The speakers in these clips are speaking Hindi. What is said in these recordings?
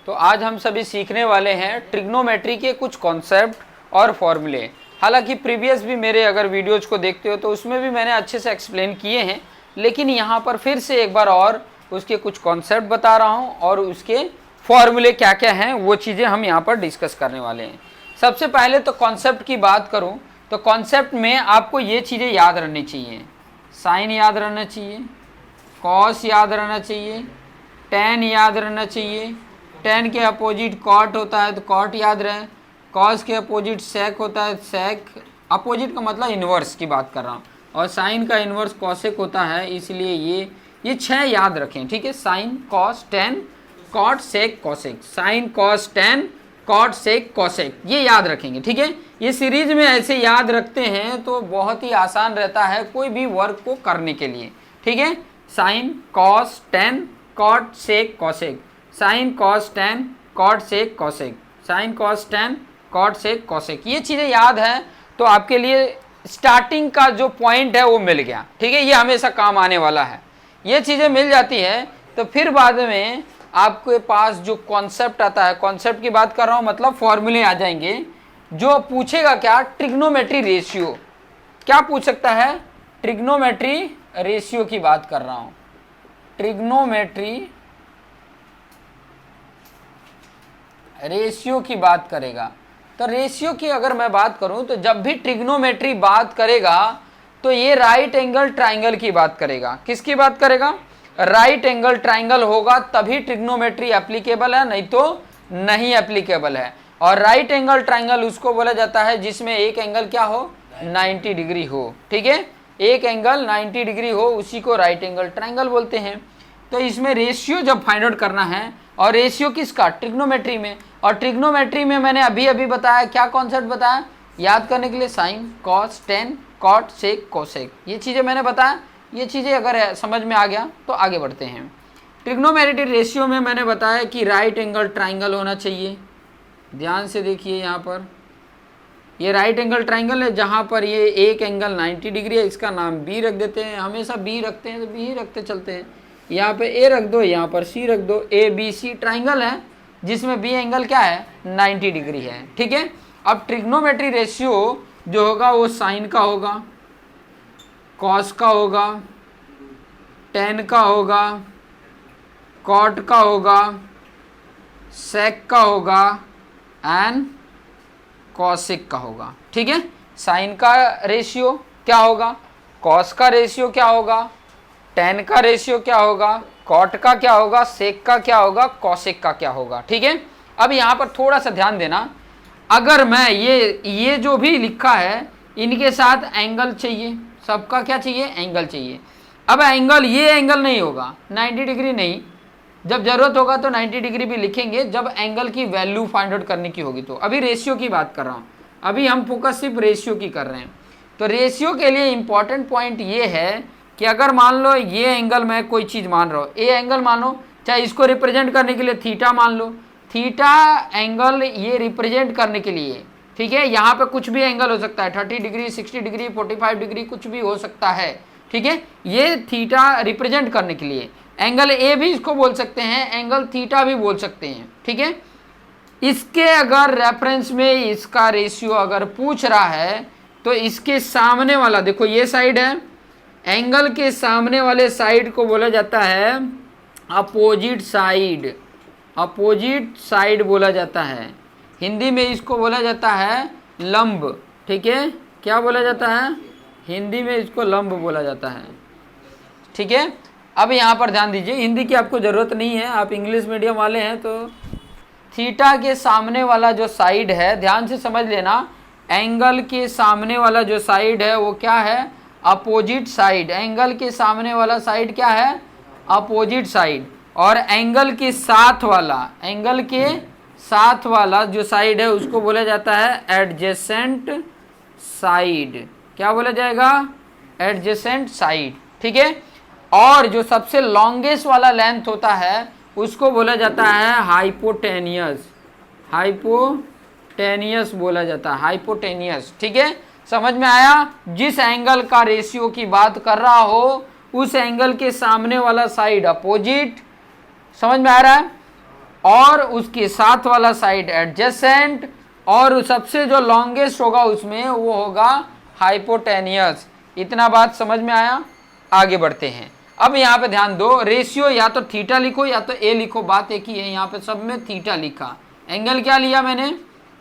तो आज हम सभी सीखने वाले हैं ट्रिग्नोमेट्री के कुछ कॉन्सेप्ट और फॉर्मूले। हालांकि प्रीवियस भी मेरे अगर वीडियोज को देखते हो तो उसमें भी मैंने अच्छे से एक्सप्लेन किए हैं, लेकिन यहाँ पर फिर से एक बार और उसके कुछ कॉन्सेप्ट बता रहा हूँ और उसके फॉर्मूले क्या क्या हैं वो चीज़ें हम यहाँ पर डिस्कस करने वाले हैं। सबसे पहले तो कॉन्सेप्ट की बात करूँ तो कॉन्सेप्ट में आपको ये चीज़ें याद रहनी चाहिए। साइन याद रहना चाहिए, कॉस याद रहना चाहिए, टेन याद रहना चाहिए, टेन के अपोजिट कॉट होता है तो कॉट याद रहे, कॉस के अपोजिट सेक होता है, सेक अपोजिट का मतलब इन्वर्स की बात कर रहा हूँ, और साइन का इन्वर्स कॉसेक होता है, इसलिए ये 6 याद रखें। ठीक है, sine cos tan cot sec cosec, sine cos tan cot sec cosec, ये याद रखेंगे। ठीक है, ये सीरीज में ऐसे याद रखते हैं तो बहुत ही आसान रहता है कोई भी वर्क को करने के लिए। ठीक है, sine cos tan cot sec cosec, sine cos tan cot sec cosec, sine cos tan cot sec cosec, ये चीज़ें याद है तो आपके लिए स्टार्टिंग का जो पॉइंट है वो मिल गया। ठीक है, ये हमेशा काम आने वाला है। ये चीज़ें मिल जाती है तो फिर बाद में आपके पास जो कॉन्सेप्ट आता है, कॉन्सेप्ट की बात कर रहा हूँ मतलब फॉर्मूले आ जाएंगे। जो पूछेगा क्या, ट्रिग्नोमेट्री रेशियो, क्या पूछ सकता है, ट्रिग्नोमेट्री रेशियो की बात कर रहा हूँ, ट्रिग्नोमेट्री रेशियो की बात करेगा। तो रेशियो की अगर मैं बात करूं तो जब भी ट्रिग्नोमेट्री बात करेगा तो ये राइट एंगल ट्राइंगल की बात करेगा। किसकी बात करेगा, राइट एंगल ट्राइंगल होगा तभी ट्रिग्नोमेट्री एप्लीकेबल है, नहीं तो नहीं एप्लीकेबल है। और राइट एंगल ट्राइंगल उसको बोला जाता है जिसमें एक एंगल क्या हो, 90 डिग्री हो। ठीक है, एक एंगल 90 डिग्री हो उसी को राइट एंगल ट्राइंगल बोलते हैं। तो इसमें रेशियो जब फाइंड आउट करना है, और रेशियो किसका, ट्रिग्नोमेट्री में, और ट्रिग्नोमेट्री में मैंने अभी बताया, क्या कॉन्सेप्ट बताया याद करने के लिए, sine cos tan cot sec cosec, ये चीज़ें मैंने बताया। ये चीज़ें अगर समझ में आ गया तो आगे बढ़ते हैं। ट्रिग्नोमेट्री रेशियो में मैंने बताया कि राइट एंगल ट्राइंगल होना चाहिए। ध्यान से देखिए, यहाँ पर ये राइट एंगल ट्राइंगल है जहाँ पर ये एक एंगल 90 डिग्री है, इसका नाम बी रख देते हैं, हमेशा बी रखते हैं तो बी ही रखते चलते हैं। यहाँ पे ए रख दो, यहाँ पर सी रख दो, ए बी सी ट्राइंगल है जिसमें बी एंगल क्या है, 90 डिग्री है। ठीक है, अब ट्रिग्नोमेट्री रेशियो जो होगा वो साइन का होगा, कॉस का होगा, टेन का होगा, कॉट का होगा, सेक का होगा एंड कॉसेक का होगा। ठीक है, साइन का रेशियो क्या होगा, कॉस का रेशियो क्या होगा, टेन का रेशियो क्या होगा, कॉट का क्या होगा, सेक का क्या होगा, कॉसेक का क्या होगा। ठीक है, अब यहाँ पर थोड़ा सा ध्यान देना, अगर मैं ये जो भी लिखा है इनके साथ एंगल चाहिए, सबका क्या चाहिए, एंगल चाहिए। अब एंगल, ये एंगल नहीं होगा 90 डिग्री नहीं, जब जरूरत होगा तो 90 डिग्री भी लिखेंगे जब एंगल की वैल्यू फाइंड आउट करने की होगी। तो अभी रेशियो की बात कर रहा हूँ, अभी हम फोकस सिर्फ रेशियो की कर रहे हैं। तो रेशियो के लिए इंपॉर्टेंट पॉइंट ये है कि अगर मान लो ये एंगल मैं कोई चीज़ मान रहा हूँ, ए एंगल मान लो, चाहे इसको रिप्रेजेंट करने के लिए थीटा मान लो, थीटा एंगल ये रिप्रेजेंट करने के लिए, ठीक है, यहाँ पे कुछ भी एंगल हो सकता है, 30 डिग्री 60 डिग्री 45 डिग्री कुछ भी हो सकता है। ठीक है, ये थीटा रिप्रेजेंट करने के लिए, एंगल ए भी इसको बोल सकते हैं, एंगल थीटा भी बोल सकते हैं। ठीक है, इसके अगर रेफरेंस में इसका रेशियो अगर पूछ रहा है तो इसके सामने वाला, देखो ये साइड है, एंगल के सामने वाले साइड को बोला जाता है अपोजिट साइड, अपोजिट साइड बोला जाता है। हिंदी में इसको बोला जाता है लंब। ठीक है, क्या बोला जाता है, हिंदी में इसको लंब बोला जाता है। ठीक है, अब यहाँ पर ध्यान दीजिए, हिंदी की आपको ज़रूरत नहीं है, आप इंग्लिश मीडियम वाले हैं तो थीटा के सामने वाला जो साइड है, ध्यान से समझ लेना, एंगल के सामने वाला जो साइड है वो क्या है, अपोजिट साइड। एंगल के सामने वाला साइड क्या है, अपोजिट साइड। और एंगल के साथ वाला, एंगल के साथ वाला जो साइड है उसको बोला जाता है एडजेसेंट साइड। क्या बोला जाएगा, एडजेसेंट साइड। ठीक है, और जो सबसे लॉन्गेस्ट वाला लेंथ होता है उसको बोला जाता है हाइपोटेनियस, हाइपोटेनियस बोला जाता है, हाइपोटेनियस। ठीक है, समझ में आया, जिस एंगल का रेशियो की बात कर रहा हो उस एंगल के सामने वाला साइड अपोजिट, समझ में आ रहा है, और उसके साथ वाला साइड एडजेसेंट, और सबसे जो लॉन्गेस्ट होगा उसमें वो होगा हाइपोटेनियस। इतना बात समझ में आया? आगे बढ़ते हैं। अब यहाँ पे ध्यान दो, रेशियो या तो थीटा लिखो या तो ए लिखो, बात एक ही है। यहाँ पे सब में थीटा लिखा, एंगल क्या लिया मैंने?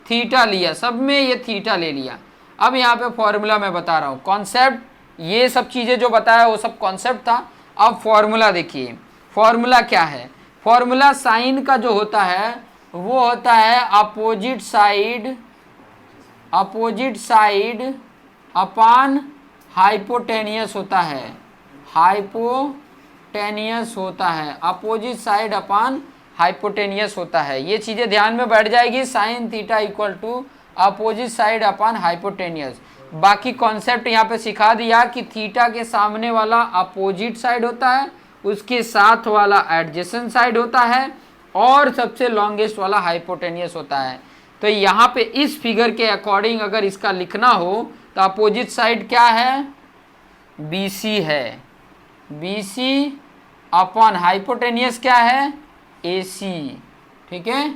थीटा लिया, सब में ये थीटा ले लिया। अब यहाँ पे फॉर्मूला मैं बता रहा हूँ, कॉन्सेप्ट, ये सब चीज़ें जो बताया वो सब कॉन्सेप्ट था। अब फॉर्मूला देखिए, फॉर्मूला क्या है? फॉर्मूला साइन का जो होता है वो होता है अपोजिट साइड अपॉन हाइपोटेनियस होता है, हाइपोटेनियस होता है, अपोजिट साइड अपॉन हाइपोटेनियस होता है। ये चीज़ें ध्यान में बैठ जाएगी, sine theta equal to opposite side upon hypotenuse. बाकी कॉन्सेप्ट यहाँ पे सिखा दिया कि थीटा के सामने वाला अपोजिट साइड होता है, उसके साथ वाला एडजेसेंट साइड होता है, और सबसे लॉन्गेस्ट वाला हाइपोटेनियस होता है। तो यहाँ पे इस फिगर के अकॉर्डिंग अगर इसका लिखना हो तो अपोजिट साइड क्या है? BC है, BC अपॉन हाइपोटेनियस क्या है? AC। ठीक है,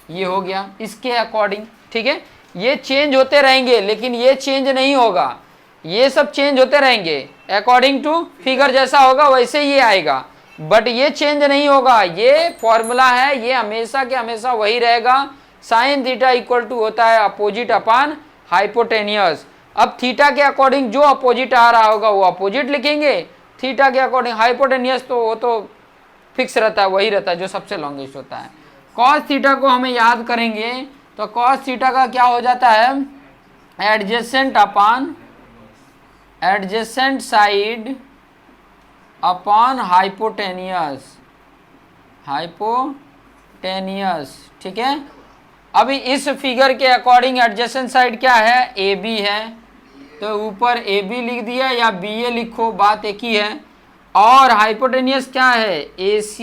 ये हो गया इसके अकॉर्डिंग। ठीक है, ये चेंज होते रहेंगे लेकिन ये चेंज नहीं होगा, ये सब चेंज होते रहेंगे अकॉर्डिंग टू फिगर, जैसा होगा वैसे ही आएगा, बट ये चेंज नहीं होगा। ये फॉर्मूला है, ये हमेशा के हमेशा वही रहेगा। साइन थीटा इक्वल टू होता है अपोजिट अपॉन हाइपोटेनियस। अब थीटा के अकॉर्डिंग जो अपोजिट आ रहा होगा वो अपोजिट लिखेंगे, थीटा के अकॉर्डिंग हाइपोटेनियस तो वो तो फिक्स रहता है, वही रहता है जो सबसे लॉन्गेस्ट होता है। कॉस थीटा को हमें याद करेंगे तो कॉस थीटा का क्या हो जाता है? Adjacent upon adjacent side upon hypotenuse, hypotenuse. ठीक है, अभी इस फिगर के अकॉर्डिंग एडजेसेंट साइड क्या है? AB है, तो ऊपर AB लिख दिया या BA लिखो, बात एक ही है। और हाइपोटेनियस क्या है? AC,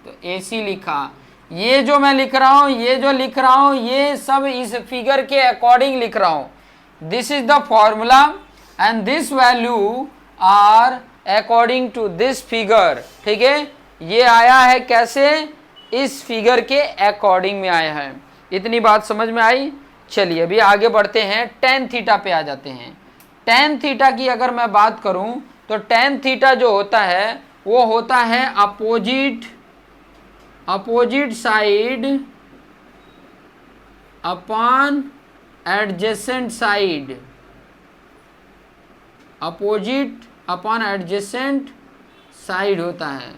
तो AC लिखा। ये जो मैं लिख रहा हूँ, ये जो लिख रहा हूँ, ये सब इस फिगर के अकॉर्डिंग लिख रहा हूँ। This is the formula and this value are according to this figure. ठीक है, ये आया है कैसे? इस फिगर के अकॉर्डिंग में आया है। इतनी बात समझ में आई? चलिए अभी आगे बढ़ते हैं, टेन थीटा पे आ जाते हैं। टेन थीटा की अगर मैं बात करूं तो टेन थीटा जो होता है वो होता है opposite side upon adjacent side, opposite upon adjacent side होता है।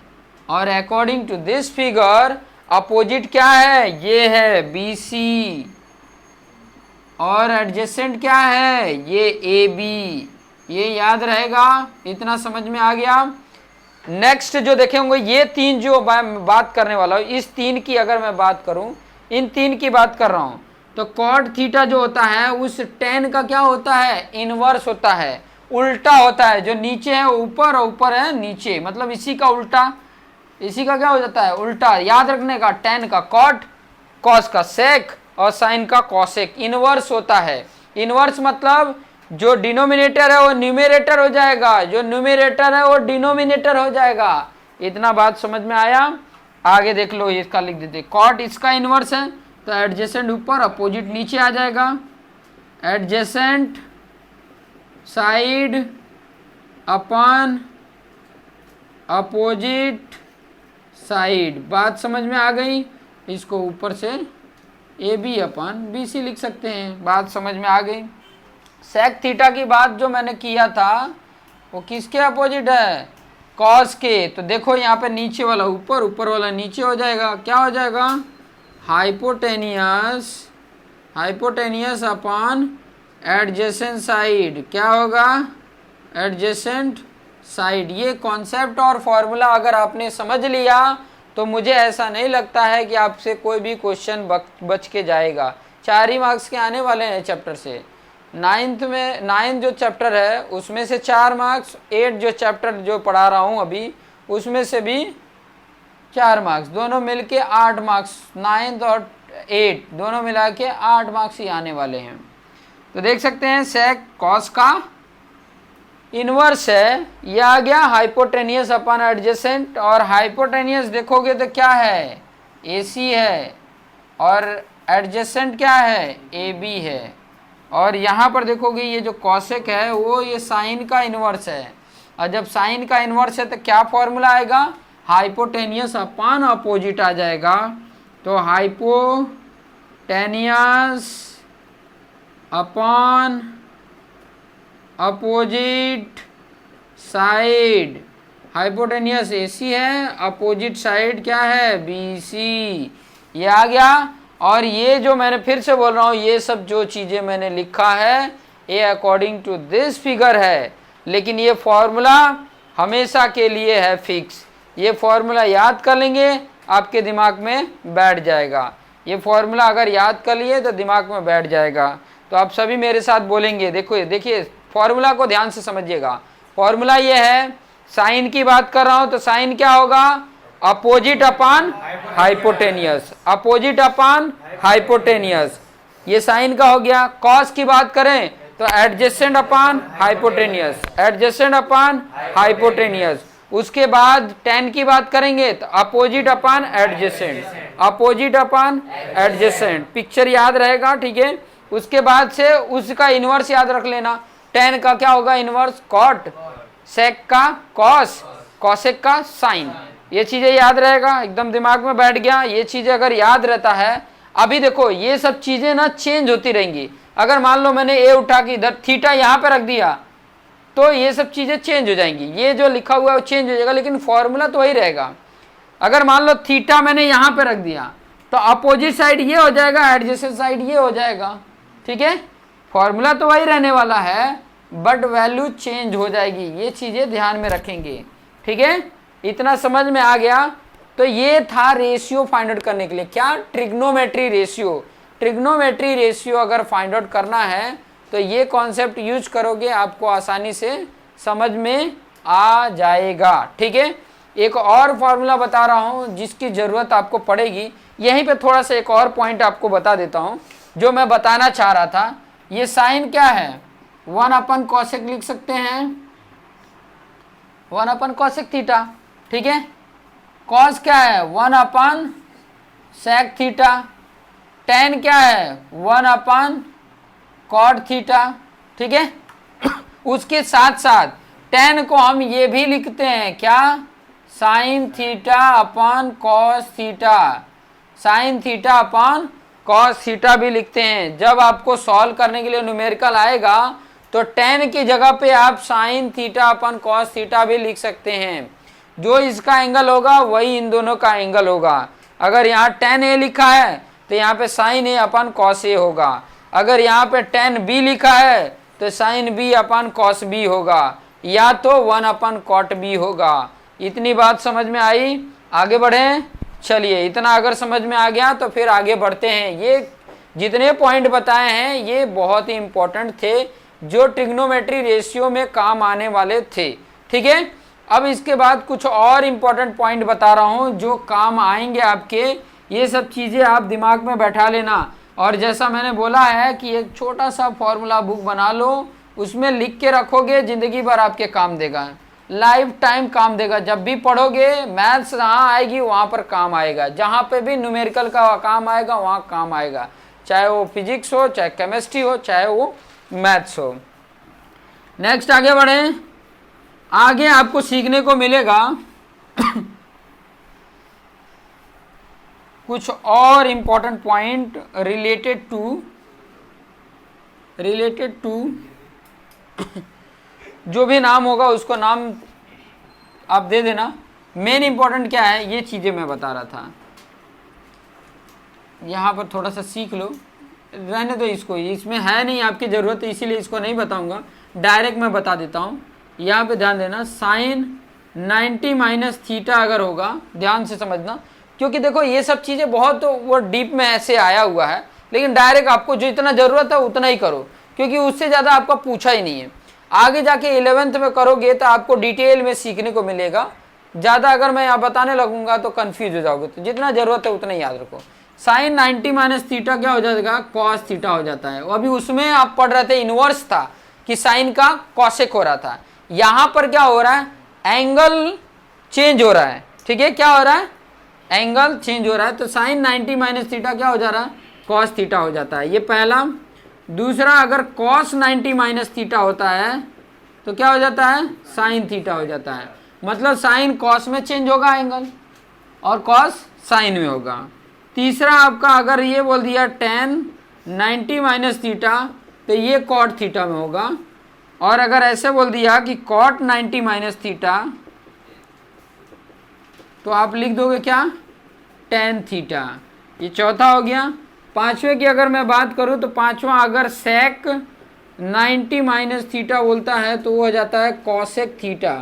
और according to this figure opposite क्या है? ये है BC, और एडजेसेंट क्या है? ये AB। ये याद रहेगा, इतना समझ में आ गया। नेक्स्ट जो देखेंगे, ये तीन जो मैं बात करने वाला हूँ, इस तीन की अगर मैं बात करूं, इन तीन की बात कर रहा हूं, तो कॉट थीटा जो होता है उस टेन का क्या होता है? इनवर्स होता है, उल्टा होता है। जो नीचे है ऊपर और ऊपर है नीचे, मतलब इसी का उल्टा, इसी का क्या हो जाता है? उल्टा। याद रखने का, टेन का कॉट, कॉस का सेक और साइन का कॉसेक। इनवर्स होता है। इनवर्स मतलब जो डिनोमिनेटर है वो न्यूमरेटर हो जाएगा, जो न्यूमरेटर है वो डिनोमिनेटर हो जाएगा। इतना बात समझ में आया? आगे देख लो, इसका लिख देते, कॉट इसका इनवर्स है तो एडजेसेंट ऊपर, अपोजिट नीचे आ जाएगा। Adjacent side upon opposite side, बात समझ में आ गई? इसको ऊपर से AB अपॉन BC लिख सकते हैं, बात समझ में आ गई। सेक थीटा की बात जो मैंने किया था वो किसके अपोजिट है? कॉस के। तो देखो यहाँ पे नीचे वाला ऊपर, ऊपर वाला नीचे हो जाएगा। क्या हो जाएगा? Hypotenuse upon adjacent side. क्या होगा? Adjacent side. ये कॉन्सेप्ट और फॉर्मूला अगर आपने समझ लिया तो मुझे ऐसा नहीं लगता है कि आपसे कोई भी क्वेश्चन बच के जाएगा। 4 ही मार्क्स के आने वाले हैं चैप्टर से। 9th जो चैप्टर है उसमें से 4 मार्क्स, 8 जो चैप्टर जो पढ़ा रहा हूँ अभी उसमें से भी 4 मार्क्स, दोनों मिलके 8 मार्क्स। 9th और 8 दोनों मिला के 8 मार्क्स ही आने वाले हैं। तो देख सकते हैं सेक कॉस का इनवर्स है, ये आ गया हाइपोटेनियस अपॉन एडजेसेंट। और हाइपोटेनियस देखोगे तो क्या है? AC है और एडजेसेंट क्या है, AB है। और यहाँ पर देखोगे ये जो कॉसेक है वो ये साइन का इन्वर्स है, और जब साइन का इन्वर्स है तो क्या फॉर्मूला आएगा, हाइपोटेनियस अपान अपोजिट आ जाएगा। तो hypotenuse upon opposite side, hypotenuse AC है, अपोजिट साइड क्या है, BC। ये आ गया। और ये जो मैंने फिर से बोल रहा हूँ, ये सब जो चीज़ें मैंने लिखा है ये अकॉर्डिंग टू दिस फिगर है, लेकिन ये फॉर्मूला हमेशा के लिए है फिक्स। ये फॉर्मूला याद कर लेंगे आपके दिमाग में बैठ जाएगा। ये फॉर्मूला अगर याद कर लिए तो दिमाग में बैठ जाएगा। तो आप सभी मेरे साथ बोलेंगे, देखो देखिए फॉर्मूला को ध्यान से समझिएगा। फॉर्मूला ये है, साइन की बात कर रहा हूं तो साइन क्या होगा, अपोजिट अपान हाइपोटेनियस, अपोजिट अपान हाइपोटेनियस, ये साइन का हो गया। कॉस की बात करें तो एडजेसेंट अपान हाइपोटेनियस, एडजेसेंट अपान हाइपोटेनियस। उसके बाद टेन की बात करेंगे तो अपोजिट अपान एडजेसेंट, अपोजिट अपान एडजेसेंट। पिक्चर याद रहेगा, ठीक है। उसके बाद से उसका इनवर्स याद रख लेना। टेन का क्या होगा इनवर्स, कॉट, सेक का कॉस, कॉसेक का साइन। ये चीजें याद रहेगा, एकदम दिमाग में बैठ गया। ये चीजें अगर याद रहता है, अभी देखो ये सब चीजें ना चेंज होती रहेंगी। अगर मान लो मैंने ए उठा के इधर थीटा यहाँ पे रख दिया तो ये सब चीजें चेंज हो जाएंगी, ये जो लिखा हुआ है वो चेंज हो जाएगा, लेकिन फॉर्मूला तो वही रहेगा। अगर मान लो थीटा मैंने यहाँ पे रख दिया तो अपोजिट साइड ये हो जाएगा, एडजेसेंट साइड ये हो जाएगा, ठीक है। फॉर्मूला तो वही रहने वाला है, बट वैल्यू चेंज हो जाएगी। ये चीजें ध्यान में रखेंगे, ठीक है। इतना समझ में आ गया। तो ये था रेशियो फाइंड आउट करने के लिए, क्या, ट्रिग्नोमेट्री रेशियो। ट्रिग्नोमेट्री रेशियो अगर फाइंड आउट करना है तो ये कॉन्सेप्ट यूज करोगे, आपको आसानी से समझ में आ जाएगा, ठीक है। एक और फॉर्मूला बता रहा हूँ जिसकी ज़रूरत आपको पड़ेगी। यहीं पे थोड़ा सा एक और पॉइंट आपको बता देता हूँ जो मैं बताना चाह रहा था। ये साइन क्या है, 1 कॉसेक लिख सकते हैं, 1 कॉसेक थीटा, ठीक है। कॉस क्या है, 1 सेक थीटा। टेन क्या है, 1 कॉट थीटा, ठीक है। उसके साथ साथ टेन को हम ये भी लिखते हैं क्या, sine theta upon cos theta, sine theta upon cos theta भी लिखते हैं। जब आपको सॉल्व करने के लिए न्यूमेरिकल आएगा तो टेन की जगह पे आप sine theta upon cos theta भी लिख सकते हैं। जो इसका एंगल होगा वही इन दोनों का एंगल होगा। अगर यहाँ टेन ए लिखा है तो यहाँ पे sine A upon cos A होगा। अगर यहाँ पे टेन बी लिखा है तो sine B upon cos B होगा, या तो 1 कॉट बी होगा। इतनी बात समझ में आई, आगे बढ़ें। चलिए, इतना अगर समझ में आ गया तो फिर आगे बढ़ते हैं। ये जितने पॉइंट बताए हैं ये बहुत ही इंपॉर्टेंट थे, जो ट्रिग्नोमेट्री रेशियो में काम आने वाले थे, ठीक है। अब इसके बाद कुछ और इम्पोर्टेंट पॉइंट बता रहा हूँ जो काम आएंगे आपके। ये सब चीज़ें आप दिमाग में बैठा लेना। और जैसा मैंने बोला है कि एक छोटा सा फॉर्मूला बुक बना लो, उसमें लिख के रखोगे, ज़िंदगी भर आपके काम देगा, लाइफ टाइम काम देगा। जब भी पढ़ोगे मैथ्स जहाँ आएगी वहाँ पर काम आएगा, जहाँ पे भी न्यूमेरिकल का काम आएगा वहाँ काम आएगा, चाहे वो फिजिक्स हो, चाहे केमिस्ट्री हो, चाहे वो मैथ्स हो। नेक्स्ट आगे बढ़ें। आगे आपको सीखने को मिलेगा कुछ और इम्पोर्टेंट पॉइंट रिलेटेड टू जो भी नाम होगा उसको नाम आप दे देना। मेन इंपॉर्टेंट क्या है ये चीज़ें मैं बता रहा था, यहाँ पर थोड़ा सा सीख लो, रहने दो इसको, इसमें है नहीं आपकी ज़रूरत, इसीलिए इसको नहीं बताऊंगा, डायरेक्ट मैं बता देता हूँ। यहाँ पे ध्यान देना, साइन 90 माइनस थीटा अगर होगा, ध्यान से समझना, क्योंकि देखो ये सब चीज़ें बहुत वो डीप में ऐसे आया हुआ है, लेकिन डायरेक्ट आपको जो इतना ज़रूरत है उतना ही करो, क्योंकि उससे ज़्यादा आपका पूछा ही नहीं है। आगे जाके 11th में करोगे तो आपको डिटेल में सीखने को मिलेगा। ज़्यादा अगर मैं यहाँ बताने लगूंगा तो कंफ्यूज हो जाओगे, तो जितना ज़रूरत है उतना ही याद रखो। साइन 90 माइनस थीटा क्या हो जाएगा, कॉस थीटा हो जाता है। अभी उसमें आप पढ़ रहे थे इनवर्स था कि साइन का कॉसेक हो रहा था, यहाँ पर क्या हो रहा है, एंगल चेंज हो रहा है, ठीक है। क्या हो रहा है, एंगल चेंज हो रहा है, तो साइन 90 माइनस थीटा क्या हो जा रहा है, कॉस थीटा हो जाता है, ये पहला। दूसरा, अगर कॉस 90 माइनस थीटा होता है तो क्या हो जाता है, साइन थीटा हो जाता है। मतलब साइन कॉस में चेंज होगा एंगल, और कॉस साइन में होगा। तीसरा आपका, अगर ये बोल दिया tan 90 माइनस थीटा, तो ये कॉट थीटा में होगा। और अगर ऐसे बोल दिया कि कॉट 90 माइनस थीटा, तो आप लिख दोगे क्या, tan थीटा। ये चौथा हो गया। पांचवे की अगर मैं बात करूं तो पांचवा, अगर sec 90 माइनस थीटा बोलता है तो वो हो जाता है cosec थीटा।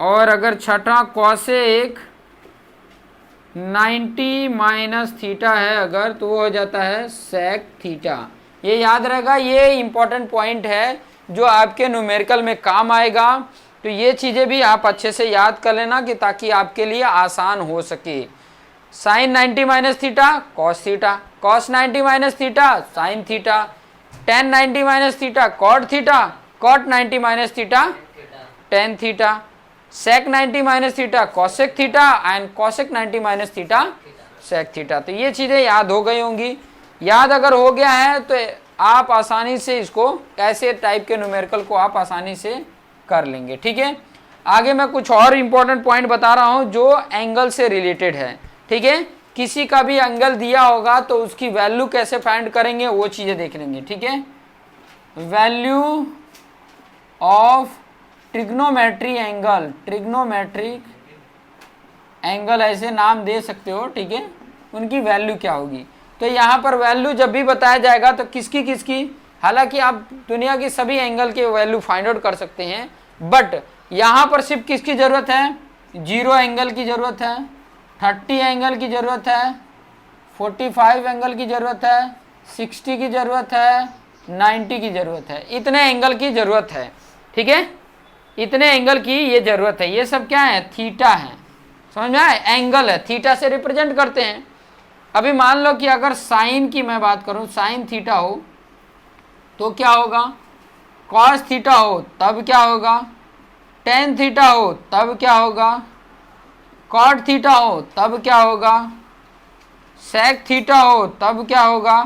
और अगर छठा cosec 90 माइनस थीटा है अगर, तो वो हो जाता है sec थीटा। ये याद रहेगा, ये इंपॉर्टेंट पॉइंट है जो आपके न्यूमेरिकल में काम आएगा। तो ये चीज़ें भी आप अच्छे से याद कर लेना कि ताकि आपके लिए आसान हो सके। Sine 90 minus theta cos theta, cos 90 minus theta sine theta, tan 90 minus theta cot theta, cot 90 minus theta tan theta, sec 90 minus theta cosec theta and cosec 90 minus theta sec theta. तो ये चीज़ें याद हो गई होंगी। याद अगर हो गया है तो आप आसानी से इसको, ऐसे टाइप के न्यूमेरिकल को आप आसानी से कर लेंगे। ठीक है, आगे मैं कुछ और इंपॉर्टेंट पॉइंट बता रहा हूं जो एंगल से रिलेटेड है। ठीक है, किसी का भी एंगल दिया होगा तो उसकी वैल्यू कैसे फाइंड करेंगे वो चीजें देख लेंगे। ठीक है, value of trigonometry angle, trigonometric angle ऐसे नाम दे सकते हो। ठीक है, उनकी वैल्यू क्या होगी। तो यहाँ पर वैल्यू जब भी बताया जाएगा तो किसकी किसकी, हालांकि आप दुनिया की सभी एंगल के वैल्यू फाइंड आउट कर सकते हैं, बट यहाँ पर सिर्फ किसकी ज़रूरत है, 0 एंगल की ज़रूरत है, 30 एंगल की ज़रूरत है, 45 एंगल की ज़रूरत है, 60 की ज़रूरत है, 90 की ज़रूरत है। इतने एंगल की ज़रूरत है। ठीक है, इतने एंगल की ये ज़रूरत है। ये सब क्या है, थीटा है, समझ में आए, एंगल है, थीटा से रिप्रेजेंट करते हैं। अभी मान लो कि अगर साइन की मैं बात करूं, साइन थीटा हो तो क्या होगा, कॉस थीटा हो तब क्या होगा, टेन थीटा हो तब क्या होगा, कॉट थीटा हो तब क्या होगा, सेक थीटा हो तब क्या होगा,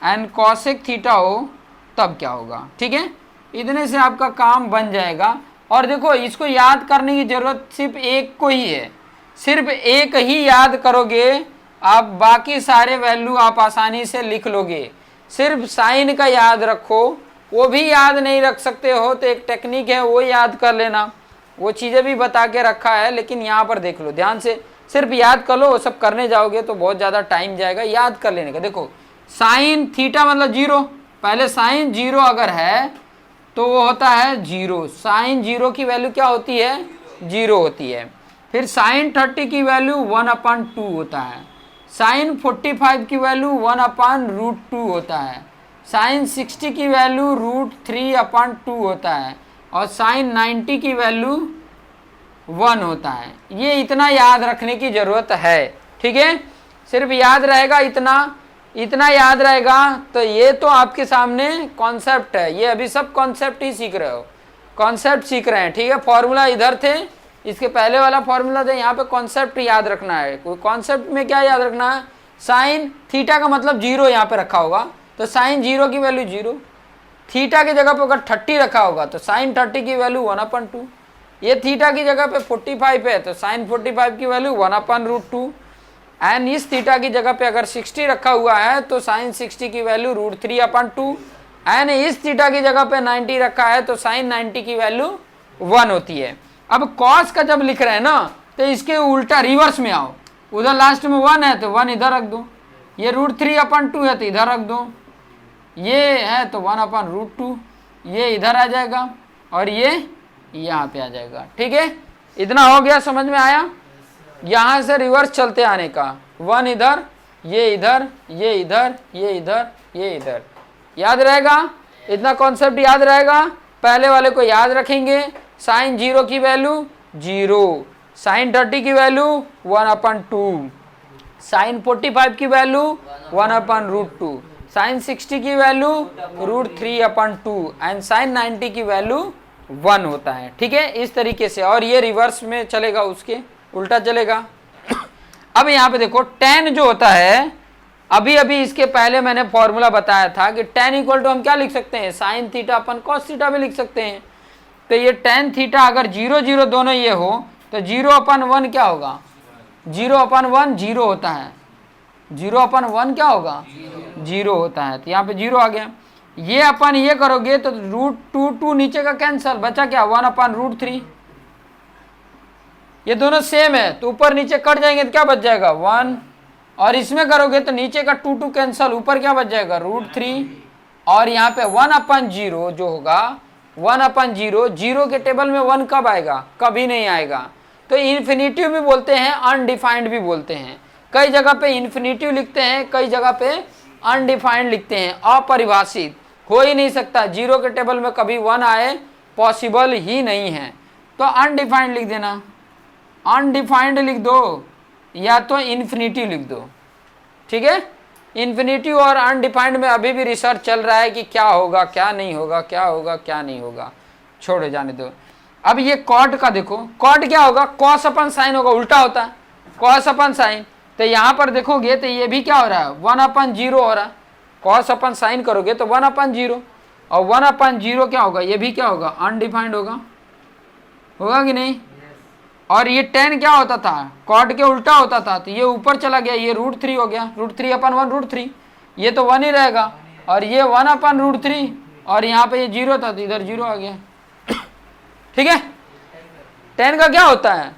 एंड कॉसेक थीटा हो तब क्या होगा। ठीक है, इतने से आपका काम बन जाएगा। और देखो, इसको याद करने की जरूरत सिर्फ एक को ही है, सिर्फ एक ही याद करोगे आप, बाकी सारे वैल्यू आप आसानी से लिख लोगे। सिर्फ साइन का याद रखो, वो भी याद नहीं रख सकते हो तो एक टेक्निक है वो याद कर लेना, वो चीज़ें भी बता के रखा है, लेकिन यहाँ पर देख लो ध्यान से, सिर्फ याद कर लो। वो सब करने जाओगे तो बहुत ज़्यादा टाइम जाएगा याद कर लेने का। देखो, साइन थीटा मतलब 0, पहले साइन 0 अगर है तो वो होता है 0, साइन 0 की वैल्यू क्या होती है, 0 होती है। फिर साइन 30 की वैल्यू 1/2 होता है, साइन 45 की वैल्यू 1/√2 होता है, साइन 60 की वैल्यू √3/2 होता है, और साइन 90 की वैल्यू 1 होता है। ये इतना याद रखने की ज़रूरत है। ठीक है, सिर्फ याद रहेगा इतना याद रहेगा। तो ये तो आपके सामने कॉन्सेप्ट है, ये अभी सब कॉन्सेप्ट ही सीख रहे हो, कॉन्सेप्ट सीख रहे हैं। ठीक है, फॉर्मूला इधर थे, इसके पहले वाला फॉर्मूला था, यहाँ पे कॉन्सेप्ट याद रखना है। कोई कॉन्सेप्ट में क्या याद रखना है, साइन थीटा का मतलब 0 यहाँ पे रखा होगा तो साइन 0 की वैल्यू 0, थीटा की जगह पे अगर 30 रखा होगा तो साइन 30 की वैल्यू 1/2, ये थीटा की जगह पे 45 है तो साइन 45 की वैल्यू 1/√2, एंड इस थीटा की जगह पे अगर 60 रखा हुआ है तो साइन 60 की वैल्यू √3/2, एंड इस थीटा की जगह पे 90 रखा है तो साइन 90 की वैल्यू 1 होती है। अब कॉस का जब लिख रहे हैं ना तो इसके उल्टा रिवर्स में आओ, उधर लास्ट में 1 है तो 1 इधर रख दो, ये √3/2 है तो इधर रख दो, ये है तो 1/√2 ये इधर आ जाएगा और ये यहाँ पे आ जाएगा। ठीक है, इतना हो गया, समझ में आया। यहाँ से रिवर्स चलते आने का, 1 इधर, ये इधर, ये इधर, ये इधर, ये इधर, याद रहेगा। इतना कॉन्सेप्ट याद रहेगा। पहले वाले को याद रखेंगे, साइन 0 की वैल्यू 0, साइन 30 की वैल्यू 1/2, साइन 45 की वैल्यू 1/√2, साइन 60 की वैल्यू √3/2 एंड साइन 90 की वैल्यू 1 होता है। ठीक है, इस तरीके से। और ये रिवर्स में चलेगा, उसके उल्टा चलेगा। अब यहाँ पे देखो tan जो होता है, अभी अभी इसके पहले मैंने फॉर्मूला बताया था कि tan इक्वल टू हम क्या लिख सकते हैं, साइन थीटा अपन कॉस थीटा भी लिख सकते हैं। तो ये tan थीटा अगर 0 0 दोनों ये हो तो 0/1 क्या होगा, 0/1 0 होता है, 0/1 क्या होगा, 0 होता है। तो यहाँ पे 0 आ गया। ये अपन ये करोगे तो √2 नीचे का कैंसल, बचा क्या 1/√3। ये दोनों सेम है तो ऊपर नीचे कट जाएंगे तो क्या बच जाएगा 1, और इसमें करोगे तो नीचे का 2 कैंसल, ऊपर क्या बच जाएगा √3, और यहाँ पे 1/0 जो होगा 1/0, 0 के टेबल में 1 कब आएगा, कभी नहीं आएगा। तो इन्फिनिटिव भी बोलते हैं, अनडिफाइंड भी बोलते हैं। कई जगह पे इन्फिनिटिव लिखते हैं, कई जगह पे अनडिफाइंड लिखते हैं, अपरिभाषित, हो ही नहीं सकता 0 के टेबल में कभी 1 आए, पॉसिबल ही नहीं है। तो अनडिफाइंड लिख देना, अनडिफाइंड लिख दो या तो इन्फिनिटिव लिख दो, ठीक है। इन्फिनिटिव और अनडिफाइंड में अभी भी रिसर्च चल रहा है कि क्या होगा क्या नहीं होगा, क्या होगा क्या नहीं होगा, छोड़ो जाने दो। अब ये कॉट का देखो, कॉट क्या होगा, कॉस अपन साइन होगा, उल्टा होता है कॉस अपन साइन। तो यहाँ पर देखोगे तो ये भी क्या हो रहा है 1/0 हो रहा है, कॉस अपन साइन करोगे तो 1/0, और 1/0 क्या होगा, ये भी क्या होगा अनडिफाइंड होगा, होगा कि नहीं। और ये tan क्या होता था, कॉट के उल्टा होता था, तो ये ऊपर चला गया, ये √3 हो गया, √3/1 √3, ये तो 1 ही रहेगा, और ये 1/√3, और यहाँ पे ये 0 था तो इधर 0 आ गया, ठीक है। tan का क्या होता है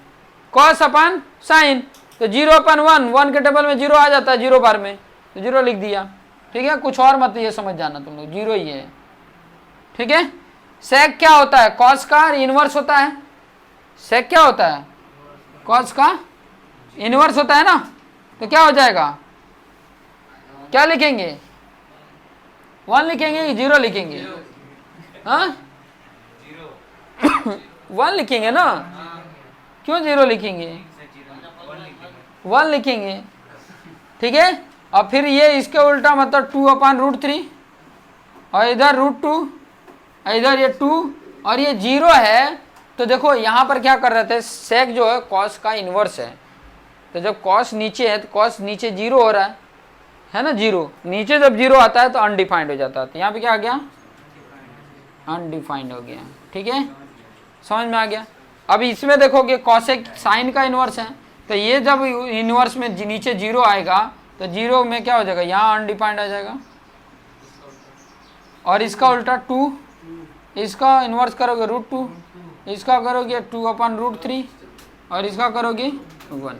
cos अपन साइन, तो 0/1, 1 के टेबल में 0 आ जाता है 0 बार में, तो 0 लिख दिया, ठीक है। कुछ और मत ये समझ जाना तुम लोग, 0 ही है, ठीक है। sec क्या होता है, cos का इनवर्स होता है, sec क्या होता है, cos का इनवर्स होता है ना, तो क्या हो जाएगा, क्या लिखेंगे 1 लिखेंगे कि 0 लिखेंगे, हाँ 1 लिखेंगे ना, क्यों 0 लिखेंगे, 1 लिखेंगे, ठीक है। और फिर ये इसके उल्टा मतलब 2/√3, और इधर √2, इधर ये 2, और ये 0 है। तो देखो यहाँ पर क्या कर रहे थे, सेक जो है कॉस का इन्वर्स है, तो जब कॉस नीचे है तो कॉस नीचे 0 हो रहा है ना, 0 नीचे जब 0 आता है तो अनडिफाइंड हो जाता है। तो यहाँ पे क्या आ गया, अनडिफाइंड हो गया, ठीक है, समझ में आ गया। अब इसमें देखोगे कॉसेक साइन का इन्वर्स है, तो ये जब इन्वर्स में नीचे 0 आएगा तो 0 में क्या हो जाएगा, यहाँ अनडिफाइंड आ जाएगा, और इसका उल्टा 2, इसका इन्वर्स करोगे √2, इसका करोगे 2/√3, और इसका करोगे 1।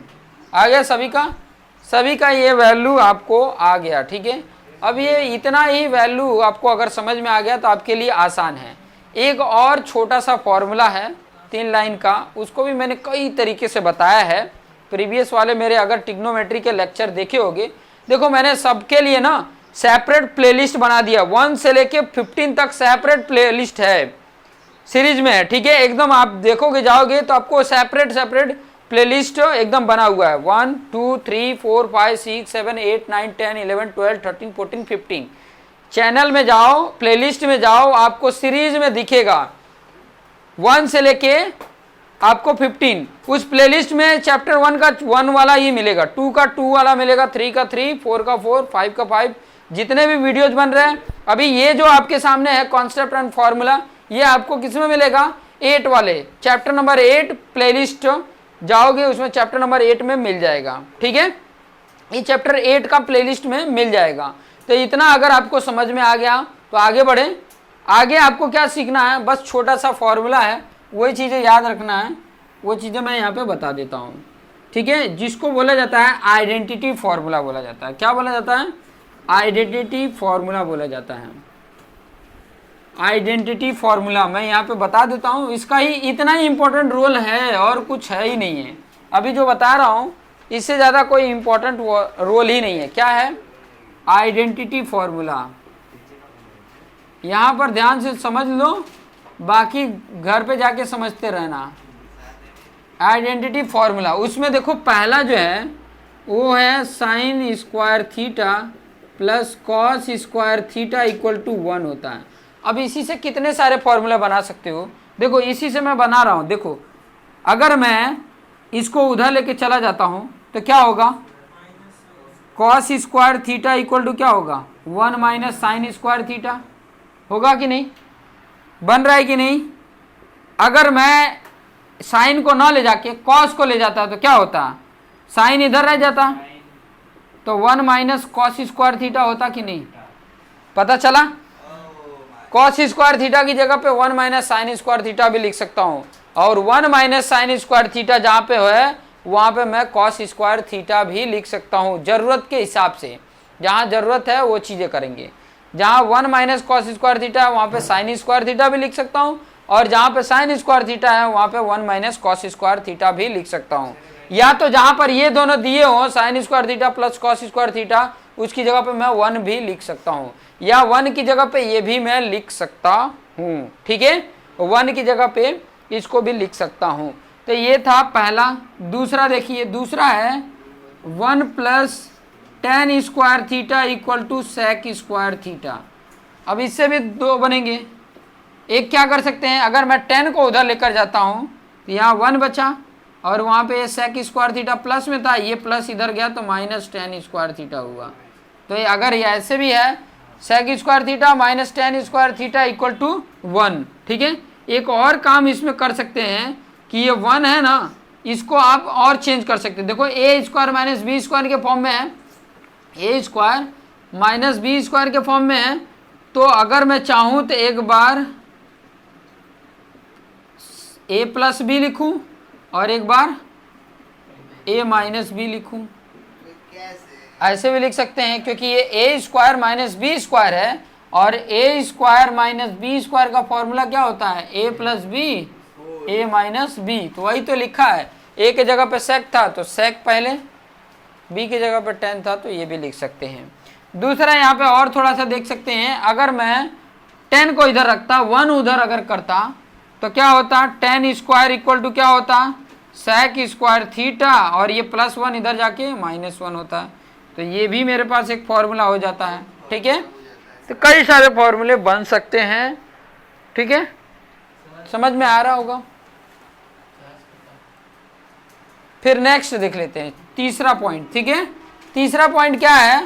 आ गया सभी का ये वैल्यू आपको आ गया, ठीक है। अब ये इतना ही वैल्यू आपको अगर समझ में आ गया तो आपके लिए आसान है। एक और छोटा सा फॉर्मूला है 3 लाइन का, उसको भी मैंने कई तरीके से बताया है, प्रीवियस वाले मेरे अगर ट्रिग्नोमेट्री के लेक्चर देखे होंगे, देखो मैंने सबके लिए ना सेपरेट प्लेलिस्ट बना दिया, 1 से लेके 15 तक सेपरेट प्लेलिस्ट है, सीरीज में है, ठीक है। एकदम आप देखोगे जाओगे तो आपको सेपरेट प्लेलिस्ट एकदम बना हुआ है, 1 2 3 4 5 6 7 8 9 10 11 12 13 14 15। चैनल में जाओ, प्लेलिस्ट में जाओ, आपको सीरीज में दिखेगा 1 से लेके आपको 15। उस प्लेलिस्ट में चैप्टर 1 का 1 वाला ही मिलेगा, 2 का 2 वाला मिलेगा, 3 का 3, 4 का 4, 5 का 5, जितने भी वीडियोज बन रहे हैं। अभी ये जो आपके सामने है कॉन्सेप्ट एंड फॉर्मूला, ये आपको किस में मिलेगा, 8 वाले चैप्टर नंबर 8 प्लेलिस्ट जाओगे उसमें चैप्टर नंबर 8 में मिल जाएगा, ठीक है। ये चैप्टर 8 का प्लेलिस्ट में मिल जाएगा। तो इतना अगर आपको समझ में आ गया तो आगे बढ़े। आगे आपको क्या सीखना है, बस छोटा सा फॉर्मूला है, वही चीज़ें याद रखना है, वो चीज़ें मैं यहाँ पे बता देता हूँ, ठीक है। जिसको बोला जाता है आइडेंटिटी फॉर्मूला बोला जाता है। क्या बोला जाता है, आइडेंटिटी फॉर्मूला बोला जाता है। आइडेंटिटी फॉर्मूला मैं यहाँ पे बता देता हूँ, इसका ही इतना ही इंपॉर्टेंट रोल है और कुछ है ही नहीं है। अभी जो बता रहा हूँ इससे ज़्यादा कोई इंपॉर्टेंट रोल ही नहीं है। क्या है, आइडेंटिटी फॉर्मूला। यहाँ पर ध्यान से समझ लो, बाकी घर पे जाके समझते रहना। आइडेंटिटी फॉर्मूला, उसमें देखो पहला जो है वो है sine square theta plus cos square theta equal to 1 होता है। अब इसी से कितने सारे फॉर्मूला बना सकते हो, देखो इसी से मैं बना रहा हूँ। देखो अगर मैं इसको उधर लेके चला जाता हूँ तो क्या होगा, cos square theta equal to क्या होगा, 1 माइनस साइन स्क्वायर थीटा। होगा कि नहीं, बन रहा है कि नहीं। अगर मैं साइन को ना ले जाके कॉस को ले जाता तो क्या होता, साइन इधर रह जाता, तो 1 माइनस कॉस स्क्वायर थीटा होता कि नहीं। पता चला, कॉस स्क्वायर थीटा की जगह पे 1 माइनस साइन स्क्वायर थीटा भी लिख सकता हूं, और 1 माइनस साइन स्क्वायर थीटा जहां पे है वहां पे मैं कॉस स्क्वायर थीटा भी लिख सकता हूं, जरूरत के हिसाब से। जहां जरूरत है वो चीजें करेंगे। जहां 1 माइनस कॉस स्क्वायर थीटा है वहां पे साइन स्क्वायर थीटा भी लिख सकता हूं, और जहां पे साइन स्क्वायर थीटा है वहां पे 1 माइनस कॉस स्क्वायर थीटा भी लिख सकता हूं। या तो जहां पर ये दोनों दिए हो sign square theta plus cos square theta, उसकी जगह पे मैं 1 भी लिख सकता हूं, या 1 की जगह पे ये भी मैं लिख सकता हूं। ठीक है, 1 की जगह पे इसको भी लिख सकता हूं। तो ये था पहला। दूसरा देखिए, दूसरा है 1 plus tan square theta equal to sec square theta. अब इससे भी दो बनेंगे। एक क्या कर सकते हैं, अगर मैं 10 को उधर लेकर जाता हूं तो यहाँ 1 बचा, और वहां पे ये सेक स्क्वायर थीटा प्लस में था, ये प्लस इधर गया तो माइनस टेन स्क्वायर थीटा हुआ। तो ये अगर ये ऐसे भी है sec square theta minus tan square theta equal to 1। ठीक है, एक और काम इसमें कर सकते हैं कि ये 1 है ना, इसको आप और चेंज कर सकते हैं। देखो ए स्क्वायर माइनस बी स्क्वायर के फॉर्म में है, ए स्क्वायर माइनस बी स्क्वायर के फॉर्म में है, तो अगर मैं चाहूं तो एक बार ए प्लस बी लिखूं और एक बार ए माइनस बी लिखूं, ऐसे भी लिख सकते हैं, क्योंकि ये ए स्क्वायर माइनस बी स्क्वायर है, और ए स्क्वायर माइनस बी स्क्वायर का फॉर्मूला क्या होता है, ए प्लस बी ए माइनस बी। तो वही तो लिखा है, ए के जगह पे सेक था तो सेक पहले, बी की जगह पे टेन था तो ये भी लिख सकते हैं। दूसरा यहाँ पे और थोड़ा सा देख सकते हैं, अगर मैं 10 को इधर रखता 1 उधर अगर करता तो क्या होता, टेन स्क्वायर इक्वल टू क्या होता, सेक स्क्वायर थीटा, और ये प्लस 1 इधर जाके माइनस 1 होता है। तो ये भी मेरे पास एक फॉर्मूला हो जाता है। ठीक है, तो कई सारे फॉर्मूले बन सकते हैं। ठीक है, समझ में आ रहा होगा। फिर नेक्स्ट देख लेते हैं तीसरा पॉइंट। ठीक है, तीसरा पॉइंट क्या है,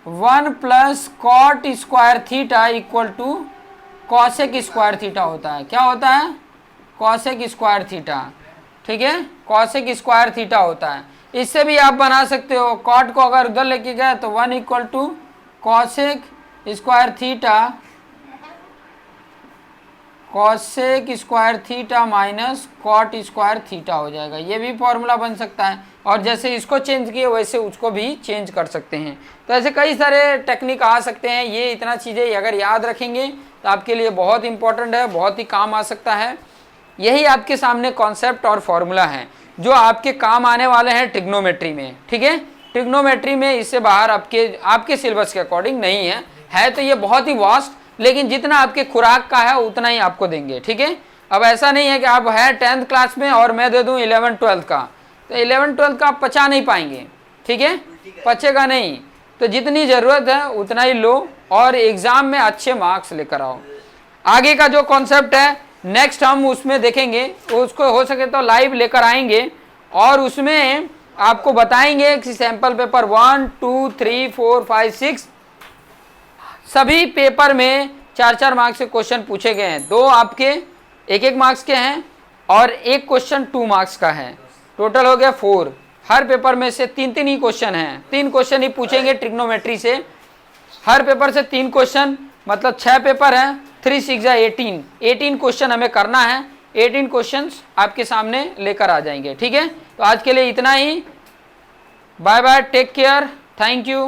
1 plus cot square theta equal to cosec square theta होता है। क्या होता है, कॉसेक स्क्वायर थीटा। ठीक है, कॉसेक स्क्वायर थीटा होता है। इससे भी आप बना सकते हो, कॉट को अगर उधर लेके गए तो 1 equal to cosec square theta, cosec square theta minus cot square theta हो जाएगा। ये भी फॉर्मूला बन सकता है, और जैसे इसको चेंज किए वैसे उसको भी चेंज कर सकते हैं। तो ऐसे कई सारे टेक्निक आ सकते हैं। ये इतना चीज़ें अगर याद रखेंगे तो आपके लिए बहुत इंपॉर्टेंट है, बहुत ही काम आ सकता है। यही आपके सामने कॉन्सेप्ट और फॉर्मूला है जो आपके काम आने वाले हैं ट्रिग्नोमेट्री में। ठीक है, ट्रिग्नोमेट्री में इससे बाहर आपके सिलेबस के अकॉर्डिंग नहीं है तो ये बहुत ही वास्ट, लेकिन जितना आपके खुराक का है उतना ही आपको देंगे। ठीक है, अब ऐसा नहीं है कि आप है 10th क्लास में और मैं दे दूं 11th 12th का, तो 11th 12th का आप पचा नहीं पाएंगे। ठीक है, पचेगा नहीं, तो जितनी ज़रूरत है उतना ही लो और एग्ज़ाम में अच्छे मार्क्स लेकर आओ। आगे का जो कॉन्सेप्ट है नेक्स्ट हम उसमें देखेंगे, उसको हो सके तो लाइव लेकर आएंगे, और उसमें आपको बताएंगे कि सैंपल पेपर 1, 2, 3, 4, 5, 6 सभी पेपर में 4-4 मार्क्स के क्वेश्चन पूछे गए हैं। 2 आपके 1-1 मार्क्स के हैं और 1 क्वेश्चन 2 मार्क्स का है। टोटल हो गया 4। हर पेपर में से 3-3 ही क्वेश्चन हैं, 3 क्वेश्चन ही पूछेंगे ट्रिग्नोमेट्री से। हर पेपर से 3 क्वेश्चन, मतलब 6 पेपर हैं, 3 6 जा 18 क्वेश्चन हमें करना है। 18 क्वेश्चंस आपके सामने लेकर आ जाएंगे। ठीक है, तो आज के लिए इतना ही। Bye bye, take care, thank you.